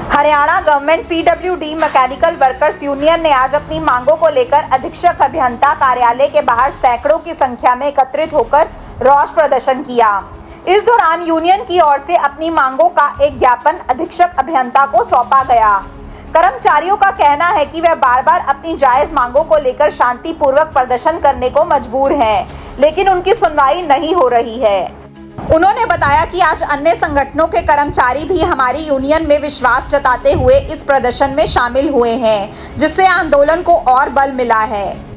Haryana government PWD mechanical workers union ने आज अपनी मांगों को लेकर अधीक्षक अभियंता कार्यालय के बाहर सैकड़ों की संख्या में एकत्रित होकर रोष प्रदर्शन किया। इस दौरान यूनियन की ओर से अपनी मांगों का एक ज्ञापन अधीक्षक अभियंता को सौंपा गया। कर्मचारियों का कहना है कि वह बार बार अपनी जायज मांगों को लेकर शांतिपूर्वक प्रदर्शन करने को मजबूर हैं, लेकिन उनकी सुनवाई नहीं हो रही है। उन्होंने बताया कि आज अन्य संगठनों के कर्मचारी भी हमारी यूनियन में विश्वास जताते हुए इस प्रदर्शन में शामिल हुए हैं, जिससे आंदोलन को और बल मिला है।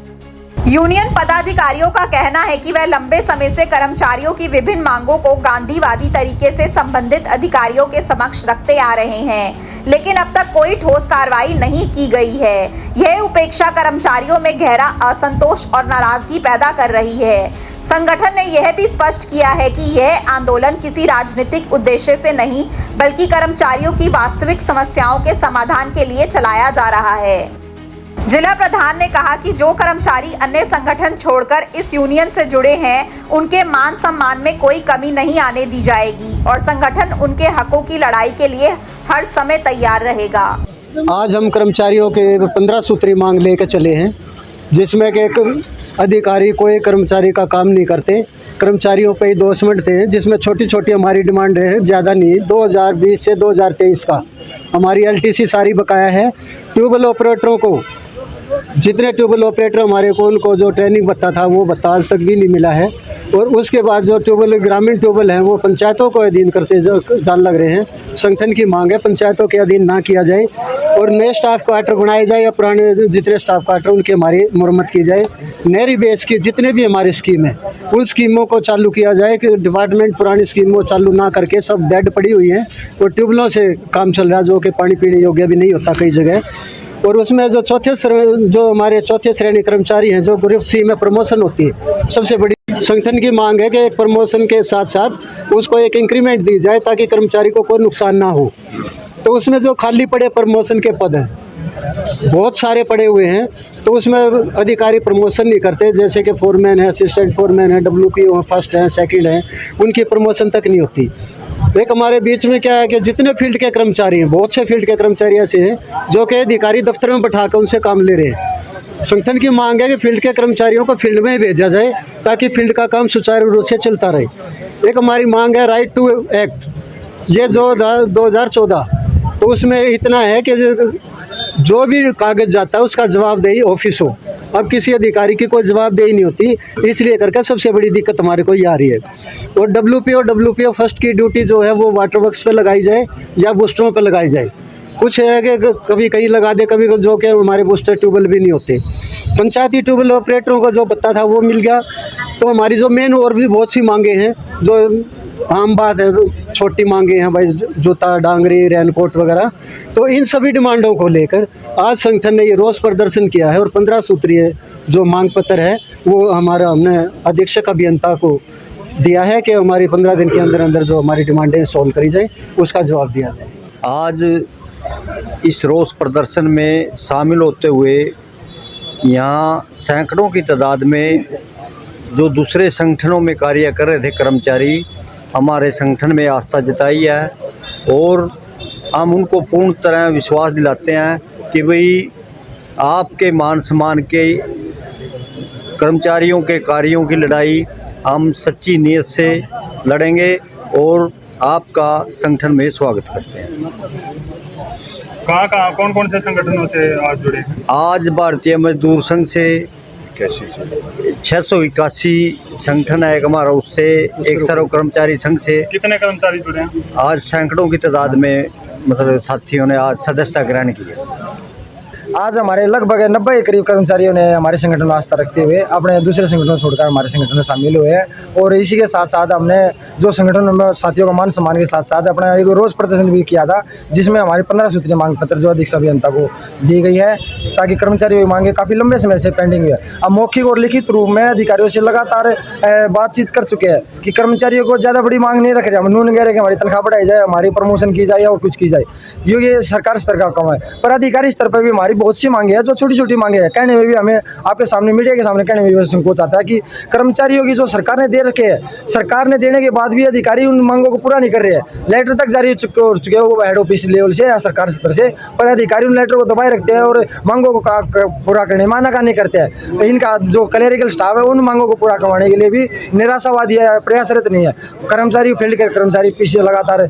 यूनियन पदाधिकारियों का कहना है कि वह लंबे समय से कर्मचारियों की विभिन्न मांगों को गांधीवादी तरीके से संबंधित अधिकारियों के समक्ष रखते आ रहे हैं, लेकिन अब तक कोई ठोस कार्रवाई नहीं की गई है। यह उपेक्षा कर्मचारियों में गहरा असंतोष और नाराजगी पैदा कर रही है। संगठन ने यह भी स्पष्ट किया है कि यह आंदोलन किसी राजनीतिक उद्देश्य से नहीं, बल्कि कर्मचारियों की वास्तविक समस्याओं के समाधान के लिए चलाया जा रहा है। जिला प्रधान ने कहा कि जो कर्मचारी अन्य संगठन छोड़कर इस यूनियन से जुड़े हैं, उनके मान सम्मान में कोई कमी नहीं आने दी जाएगी और संगठन उनके हकों की लड़ाई के लिए हर समय तैयार रहेगा। आज हम कर्मचारियों के 15 सूत्री मांग लेकर चले हैं, जिसमें कि एक अधिकारी कोई कर्मचारी का काम नहीं करते, कर्मचारियों पे ही दोष मंडते हैं, जिसमें छोटी छोटी हमारी डिमांड है, ज़्यादा नहीं। 2020 से 2023 का हमारी एलटीसी सारी बकाया है। ट्यूबवेल ऑपरेटरों को, जितने ट्यूबवेल ऑपरेटर हमारे को, उनको जो ट्रेनिंग भत्ता था वो भत्ता आज तक भी नहीं मिला है। और उसके बाद जो ट्यूबवेल, ग्रामीण ट्यूबवेल हैं, वो पंचायतों को अधीन करते जान लग रहे हैं। संगठन की मांग है पंचायतों के अधीन ना किया जाए और नए स्टाफ क्वार्टर बनाए जाए या पुराने जितने स्टाफ क्वार्टर उनकी हमारी मरम्मत की जाए। नहरी बेस की जितने भी हमारी स्कीम है उन स्कीमों को चालू किया जाए कि डिपार्टमेंट पुरानी स्कीमों चालू ना करके सब डेड पड़ी हुई हैं और ट्यूबवेलों से काम चल रहा है, जो कि पानी पीने योग्य भी नहीं होता कई जगह। और उसमें जो जो हमारे चौथे श्रेणी कर्मचारी हैं, जो ग्रुप सी में प्रमोशन होती है, सबसे बड़ी संगठन की मांग है कि एक प्रमोशन के साथ साथ उसको एक इंक्रीमेंट दी जाए ताकि कर्मचारी को कोई नुकसान ना हो। तो उसमें जो खाली पड़े प्रमोशन के पद हैं, बहुत सारे पड़े हुए हैं, तो उसमें अधिकारी प्रमोशन नहीं करते। जैसे कि फोरमैन है, असिस्टेंट फोरमैन है, WPO फर्स्ट है, सेकंड है, उनकी प्रमोशन तक नहीं होती। एक हमारे बीच में क्या है कि जितने फील्ड के कर्मचारी हैं, बहुत से फील्ड के कर्मचारी ऐसे हैं जो कि अधिकारी दफ्तर में बैठा कर उनसे काम ले रहे हैं। संगठन की मांग है कि फील्ड के कर्मचारियों को फील्ड में भेजा जाए ताकि फील्ड का काम सुचारू रूप से चलता रहे। एक हमारी मांग है राइट टू एक्ट, ये जो 2014, तो उसमें इतना है कि जो भी कागज जाता है उसका जवाबदेही ऑफिस हो। अब किसी अधिकारी की कोई जवाबदेही नहीं होती, इसलिए करके सबसे बड़ी दिक्कत हमारे को ये आ रही है। और WPO फर्स्ट की ड्यूटी जो है वो वाटर वर्क्स पे लगाई जाए या बूस्टरों पे लगाई जाए। कुछ है कि कभी कहीं लगा दे, कभी जो कि हमारे बूस्टर ट्यूबवेल भी नहीं होते। पंचायती ट्यूबवेल ऑपरेटरों का जो पता था वो मिल गया। तो हमारी जो मेन और भी बहुत सी मांगे हैं, जो आम बात है, छोटी मांगे हैं भाई, जूता, डांगरी, रेनकोट वगैरह। तो इन सभी डिमांडों को लेकर आज संगठन ने ये रोष प्रदर्शन किया है और 15 सूत्रीय जो मांग पत्र है वो हमने अधीक्षक अभियंता को दिया है कि हमारी 15 दिन के अंदर अंदर जो हमारी डिमांडें सॉल्व करी जाए, उसका जवाब दिया जाए। आज इस रोष प्रदर्शन में शामिल होते हुए यहाँ सैकड़ों की तादाद में जो दूसरे संगठनों में कार्य कर रहे थे कर्मचारी हमारे संगठन में आस्था जताई है और हम उनको पूर्ण तरह विश्वास दिलाते हैं कि भाई आपके मान सम्मान के, कर्मचारियों के कार्यों की लड़ाई हम सच्ची नीयत से लड़ेंगे और आपका संगठन में स्वागत करते हैं। कहाँ कौन कौन से संगठनों से आज जुड़े हैं? आज भारतीय मजदूर संघ से 681 संगठन है एक हमारा, उससे एक सर्व कर्मचारी संघ से। कितने कर्मचारी जुड़े हैं? आज सैकड़ों की तादाद में मतलब साथियों ने आज सदस्यता ग्रहण की है। आज हमारे लगभग 90 के करीब कर्मचारियों ने हमारे संगठन में आस्था रखते हुए अपने दूसरे संगठनों छोड़कर हमारे संगठन में शामिल हुए हैं। और इसी के साथ साथ हमने जो संगठन में साथियों का मान सम्मान के साथ साथ अपना एक रोज प्रदर्शन भी किया था, जिसमें हमारी 15 सूत्रीय मांग पत्र जो अधीक्षक अभियंता को दी गई है, ताकि कर्मचारियों की मांगे काफ़ी लंबे समय से पेंडिंग है। अब मौखिक और लिखित रूप में अधिकारियों से लगातार बातचीत कर चुके हैं कि कर्मचारियों को ज़्यादा बड़ी मांग नहीं रख रहे। हम नून कह रहे कि हमारी तनख्वाह बढ़ाई जाए, हमारी प्रमोशन की जाए और कुछ की जाए, ये सरकार स्तर का काम है। पर अधिकारी स्तर पर भी हमारी बहुत सी मांगे हैं जो छोटी छोटी मांगे हैं। कहने में भी हमें आपके सामने, मीडिया के सामने कहने में भी संकोच आता है कि कर्मचारियों की जो सरकार ने दे रखे है, सरकार ने देने के बाद भी अधिकारी उन मांगों को पूरा नहीं कर रहे हैं। लेटर तक जारी हो चुके हो वो हेड ऑफिस लेवल से या सरकार स्तर से, पर अधिकारी उन लेटर को दबाए रखते हैं और मांगों को पूरा करने मानाकानी करते हैं। इनका जो क्लेरिकल स्टाफ है उन मांगों को पूरा करवाने के लिए भी निराशावादी है, प्रयासरत नहीं है। कर्मचारी, फील्ड के कर्मचारी पीछे लगातार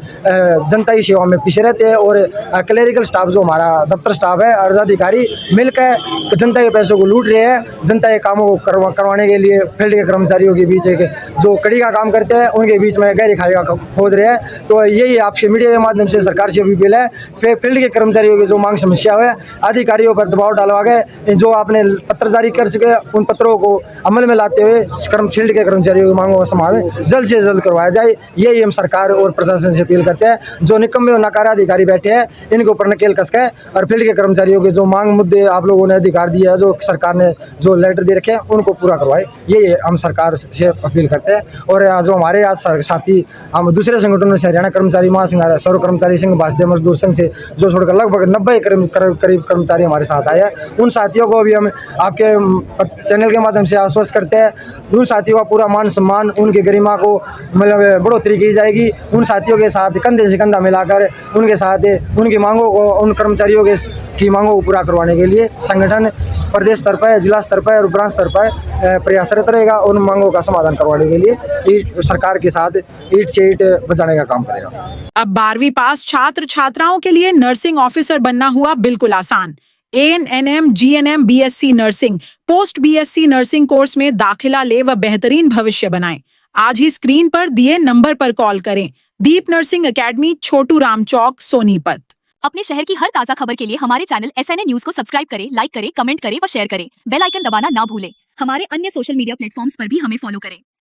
जनता की सेवा में पीछे रहते हैं और क्लेरिकल स्टाफ जो हमारा दफ्तर स्टाफ है और अधिकारी मिलकर जनता के पैसों को लूट रहे हैं। जनता के कामों को करवाने के लिए फील्ड के कर्मचारियों के बीच एक जो कड़ी का काम करते हैं उनके बीच में गहरी खाई का खोद रहे हैं। तो यही आपके मीडिया के माध्यम से सरकार से भी अपील है, फील्ड के कर्मचारियों की जो मांग समस्या है अधिकारियों पर दबाव डालवा के जो आपने पत्र जारी कर चुके उन पत्रों को अमल में लाते हुए फील्ड के कर्मचारियों की मांगों का समाधान जल्द से जल्द करवाया जाए। यही हम सरकार और प्रशासन से अपील करते हैं। जो निकम्मे और नकारा अधिकारी बैठे हैं इनके ऊपर नकेल कस के और फील्ड के कर्मचारियों के जो मांग मुद्दे आप लोगों ने अधिकार दिया है, जो सरकार ने जो लेटर दे रखे हैं उनको पूरा करवाए। ये हम सरकार से अपील करते हैं। और जो हमारे आज साथी हम दूसरे संगठनों से, हरियाणा कर्मचारी महासंघ, सर्व कर्मचारी संघ, भारतीय मजदूर संघ से जो छोड़कर लगभग 90 करीब कर्मचारी हमारे साथ आए हैं, उन साथियों को भी हम आपके चैनल के माध्यम से आश्वस्त करते हैं। उन साथियों का पूरा मान सम्मान, उनकी गरिमा को मतलब बढ़ोतरी की जाएगी। उन साथियों के साथ कंधे से कंधा मिलाकर उनके साथ उनकी मांगों को, उन कर्मचारियों की मांगों को पूरा करवाने के लिए संगठन प्रदेश स्तर पर, जिला स्तर पर और ब्रांच स्तर पर प्रयासरत रहेगा। उन मांगों का समाधान करवाने के लिए सरकार के साथ ईंट से ईंट बचाने का काम करेगा। अब 12वीं पास छात्र छात्राओं के लिए नर्सिंग ऑफिसर बनना हुआ बिल्कुल आसान। ANM, GNM, BSc nursing, post BSc nursing course में दाखिला ले व बेहतरीन भविष्य बनाएं। आज ही स्क्रीन पर दिए नंबर पर कॉल करें। दीप नर्सिंग एकेडमी, छोटू राम चौक, सोनीपत। अपने शहर की हर ताजा खबर के लिए हमारे चैनल SNA न्यूज को सब्सक्राइब करें, लाइक करें, कमेंट करें व शेयर करें। बेल आइकन दबाना ना भूलें। हमारे अन्य सोशल मीडिया प्लेटफॉर्म्स पर भी हमें फॉलो करें।